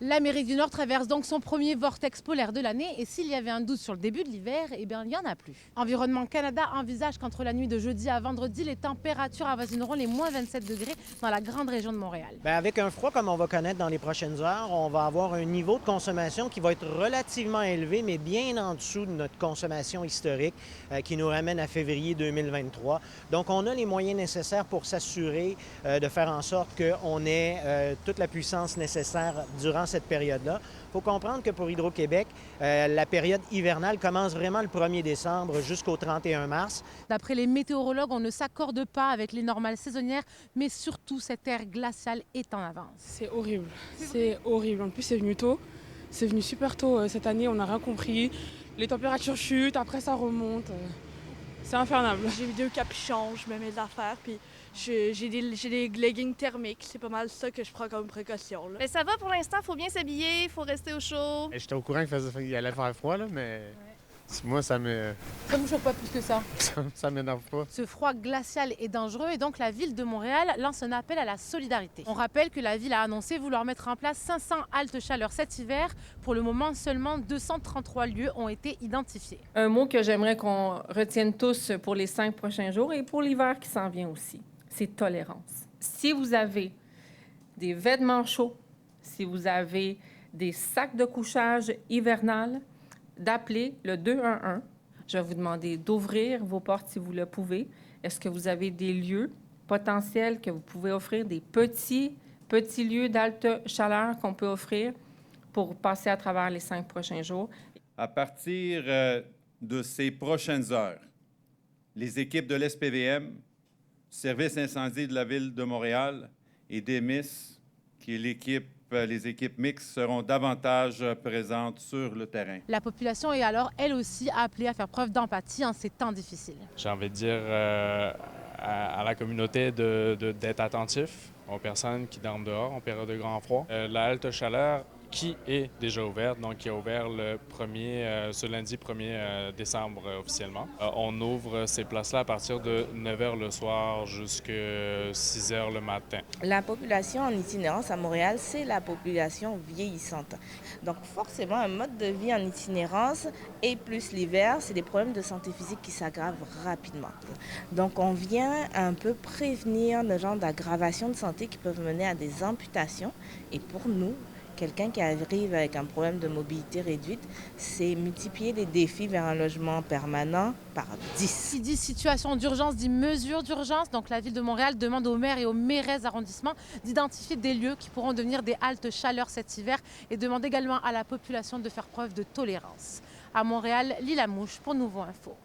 L'Amérique du Nord traverse donc son premier vortex polaire de l'année et s'il y avait un doute sur le début de l'hiver, eh bien il n'y en a plus. Environnement Canada envisage qu'entre la nuit de jeudi à vendredi, les températures avoisineront les moins 27 degrés dans la grande région de Montréal. Bien, avec un froid comme on va connaître dans les prochaines heures, on va avoir un niveau de consommation qui va être relativement élevé, mais bien en dessous de notre consommation historique qui nous ramène à février 2023. Donc, on a les moyens nécessaires pour s'assurer de faire en sorte qu'on ait toute la puissance nécessaire durant cette période-là. Il faut comprendre que pour Hydro-Québec, la période hivernale commence vraiment le 1er décembre jusqu'au 31 mars. D'après les météorologues, on ne s'accorde pas avec les normales saisonnières, mais surtout cette ère glaciale est en avance. C'est horrible, c'est horrible. En plus, c'est venu tôt, c'est venu super tôt cette année, on n'a rien compris. Les températures chutent, après ça remonte. C'est infernable. J'ai mis 2 capuchons, je mets mes affaires, puis j'ai des leggings thermiques. C'est pas mal ça que je prends comme précaution. Mais ça va pour l'instant, il faut bien s'habiller, il faut rester au chaud. J'étais au courant qu'il allait faire froid, là, mais moi, ça me... Ça ne vous choque pas plus que ça? ça m'énerve pas. Ce froid glacial est dangereux et donc la ville de Montréal lance un appel à la solidarité. On rappelle que la ville a annoncé vouloir mettre en place 500 haltes chaleur cet hiver. Pour le moment, seulement 233 lieux ont été identifiés. Un mot que j'aimerais qu'on retienne tous pour les 5 prochains jours et pour l'hiver qui s'en vient aussi, c'est tolérance. Si vous avez des vêtements chauds, si vous avez des sacs de couchage hivernal, d'appeler le 211. Je vais vous demander d'ouvrir vos portes si vous le pouvez. Est-ce que vous avez des lieux potentiels que vous pouvez offrir, des petits lieux d'halte chaleur qu'on peut offrir pour passer à travers les 5 prochains jours? À partir de ces prochaines heures, les équipes de l'SPVM, Service incendie de la Ville de Montréal et DEMIS, qui est les équipes mixtes seront davantage présentes sur le terrain. La population est alors, elle aussi, appelée à faire preuve d'empathie en ces temps difficiles. J'ai envie de dire à la communauté d'être attentif aux personnes qui dorment dehors en période de grand froid. La halte chaleur qui est déjà ouverte, donc qui a ouvert ce lundi 1er décembre officiellement. On ouvre ces places-là à partir de 9 h le soir jusqu'à 6 h le matin. La population en itinérance à Montréal, c'est la population vieillissante. Donc forcément, un mode de vie en itinérance et plus l'hiver, c'est des problèmes de santé physique qui s'aggravent rapidement. Donc on vient un peu prévenir le genre d'aggravation de santé qui peuvent mener à des amputations. Et pour nous, quelqu'un qui arrive avec un problème de mobilité réduite, c'est multiplier les défis vers un logement permanent par 10. Qui dit situation d'urgence dit mesure d'urgence. Donc la Ville de Montréal demande aux maires et aux mairesses d'arrondissement d'identifier des lieux qui pourront devenir des haltes chaleur cet hiver et demande également à la population de faire preuve de tolérance. À Montréal, Lila Mouche pour Nouveau Info.